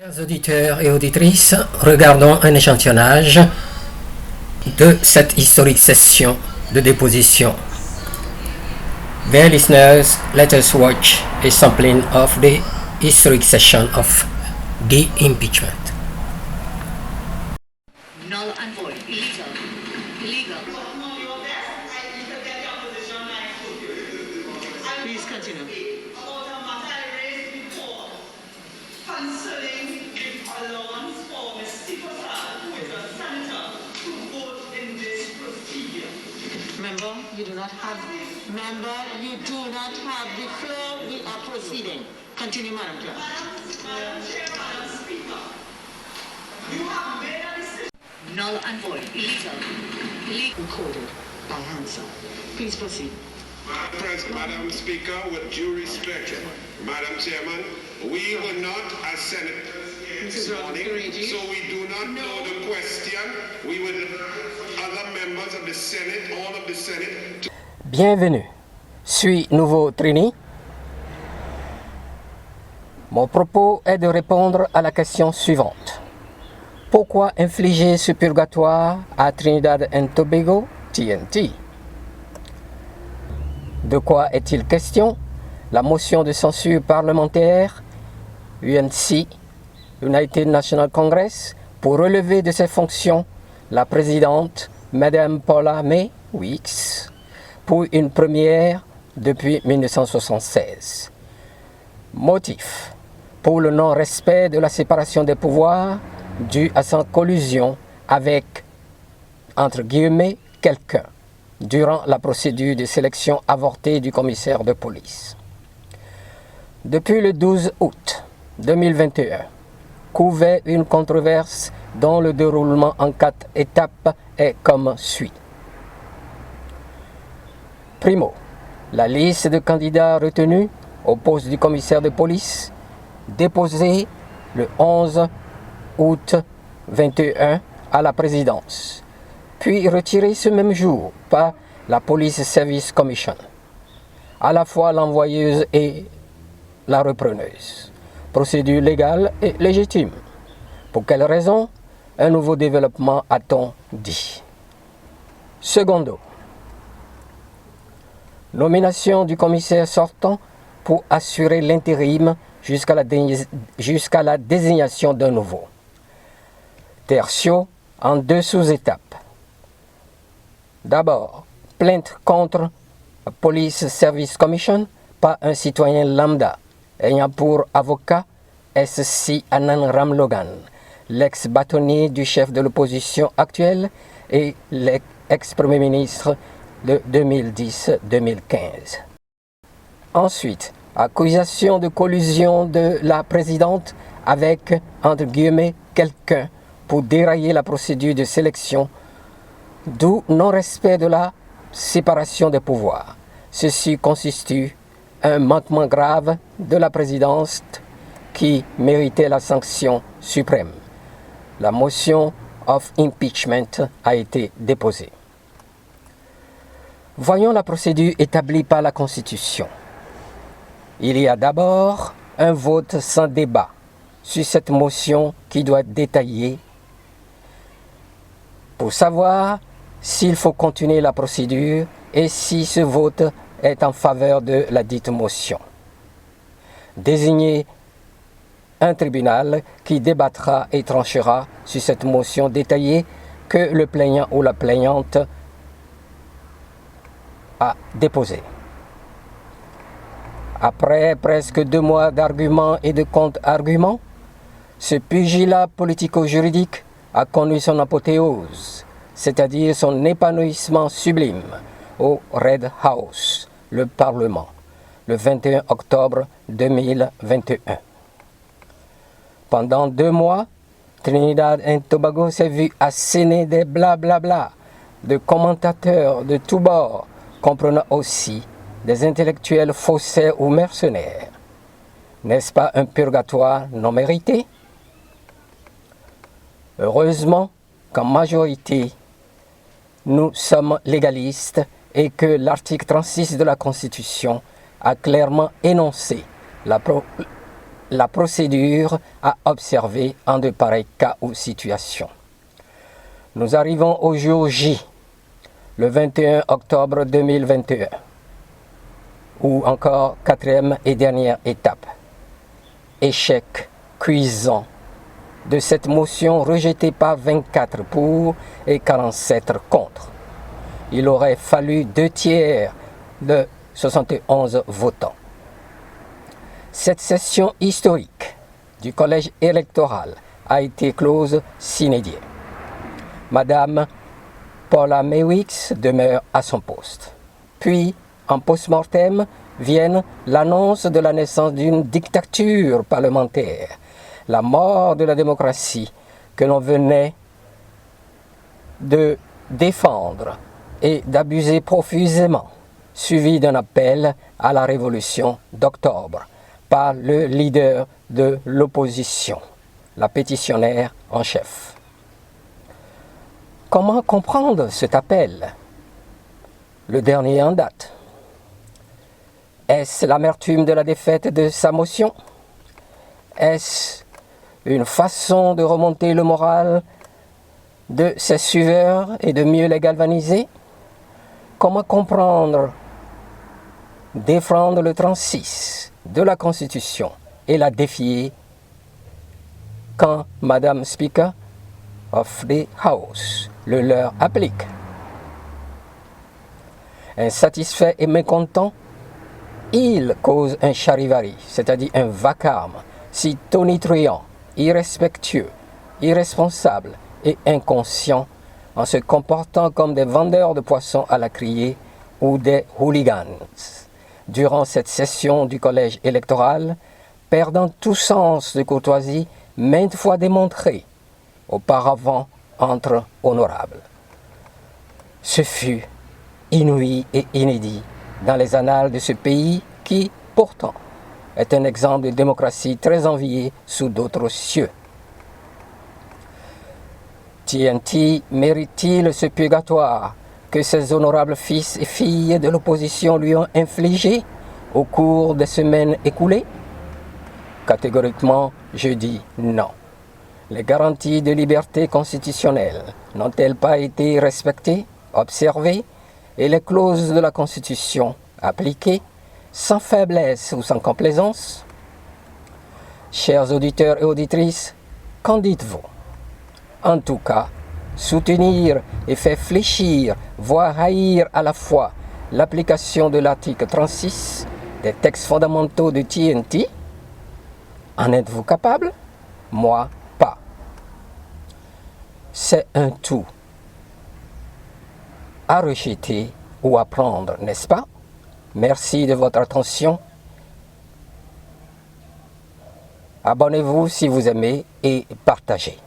Chers auditeurs et auditrices, regardons un échantillonnage de cette historique session de déposition. Dear listeners, let us watch a sampling of the historic session of the impeachment. Null and void. Illegal. Illegal. Please continue. Concerning allowance for Mr. Prasad, who is a senator, to vote in this procedure. Member, you do not have the floor. We are proceeding. Continue, Madam Clerk. Madam Chair, Madam Speaker, you have made a decision. Null and void. Illegal. Illegal. Recorded by Hansel. Please proceed. Madam Speaker, with due respect, Madam Chairman, we were not as senators here this morning, so we do not know the question. We would other members of the Senate, all of the Senate. Bienvenue. Suis nouveau Trini. Mon propos est de répondre à la question suivante. Pourquoi infliger ce purgatoire à Trinidad and Tobago, TNT? De quoi est-il question? La motion de censure parlementaire, UNC, United National Congress, pour relever de ses fonctions la présidente, Madame Paula May Weeks, pour une première depuis 1976. Motif: pour le non-respect de la séparation des pouvoirs dû à sa collusion avec, entre guillemets, quelqu'un, durant la procédure de sélection avortée du commissaire de police. Depuis le 12 août 2021, couvait une controverse dont le déroulement en 4 étapes est comme suit. Primo, la liste de candidats retenus au poste du commissaire de police, déposée le 11 août 2021 à la présidence, puis retirée ce même jour par la Police Service Commission, à la fois l'envoyeuse et la repreneuse. Procédure légale et légitime. Pour quelle raison? Un nouveau développement, a-t-on dit. Secondo, nomination du commissaire sortant pour assurer l'intérim jusqu'à la désignation d'un nouveau. Tertio, en 2 sous-étapes. D'abord, plainte contre Police Service Commission par un citoyen lambda ayant pour avocat S.C. Anand Ramlogan, l'ex-bâtonnier du chef de l'opposition actuelle et l'ex-premier ministre de 2010-2015. Ensuite, accusation de collusion de la présidente avec, entre guillemets, quelqu'un pour dérailler la procédure de sélection, d'où non-respect de la séparation des pouvoirs. Ceci constitue un manquement grave de la présidence qui méritait la sanction suprême. La motion of impeachment a été déposée. Voyons la procédure établie par la Constitution. Il y a d'abord un vote sans débat sur cette motion qui doit être détaillée pour savoir s'il faut continuer la procédure et si ce vote est en faveur de la dite motion. Désigner un tribunal qui débattra et tranchera sur cette motion détaillée que le plaignant ou la plaignante a déposée. Après presque 2 mois d'arguments et de contre-arguments, ce pugilat politico-juridique a connu son apothéose, c'est-à-dire son épanouissement sublime au Red House, le Parlement, le 21 octobre 2021. Pendant 2 mois, Trinidad and Tobago s'est vu asséner des blablabla de commentateurs de tous bords, comprenant aussi des intellectuels faussaires ou mercenaires. N'est-ce pas un purgatoire non mérité? Heureusement qu'en majorité, nous sommes légalistes et que l'article 36 de la Constitution a clairement énoncé la procédure à observer en de pareils cas ou situations. Nous arrivons au jour J, le 21 octobre 2021, ou encore quatrième et dernière étape. Échec cuisant de cette motion rejetée par 24 pour et 47 contre. Il aurait fallu 2/3 de 71 votants. Cette session historique du collège électoral a été close sine die. Madame Paula Mewicks demeure à son poste. Puis, en post-mortem, viennent l'annonce de la naissance d'une dictature parlementaire, la mort de la démocratie que l'on venait de défendre et d'abuser profusément, suivi d'un appel à la révolution d'octobre par le leader de l'opposition, la pétitionnaire en chef. Comment comprendre cet appel, le dernier en date? Est-ce l'amertume de la défaite de sa motion? Est-ce une façon de remonter le moral de ses suiveurs et de mieux les galvaniser? Comment comprendre défendre le 36 de la Constitution et la défier quand Madame Speaker of the House le leur applique? Insatisfait et mécontent, il cause un charivari, c'est-à-dire un vacarme, si tonitruant, irrespectueux, irresponsable et inconscient en se comportant comme des vendeurs de poissons à la criée ou des hooligans. Durant cette session du collège électoral, perdant tout sens de courtoisie maintes fois démontré, auparavant entre honorables. Ce fut inouï et inédit dans les annales de ce pays qui, pourtant, est un exemple de démocratie très envié sous d'autres cieux. TNT mérite-t-il ce purgatoire que ces honorables fils et filles de l'opposition lui ont infligé au cours des semaines écoulées? Catégoriquement, je dis non. Les garanties de liberté constitutionnelle n'ont-elles pas été respectées, observées, et les clauses de la Constitution appliquées, sans faiblesse ou sans complaisance? Chers auditeurs et auditrices, qu'en dites-vous? En tout cas, soutenir et faire fléchir, voire haïr à la fois l'application de l'article 36 des textes fondamentaux de TNT, en êtes-vous capable? Moi, pas. C'est un tout à rejeter ou à prendre, n'est-ce pas? Merci de votre attention. Abonnez-vous si vous aimez et partagez.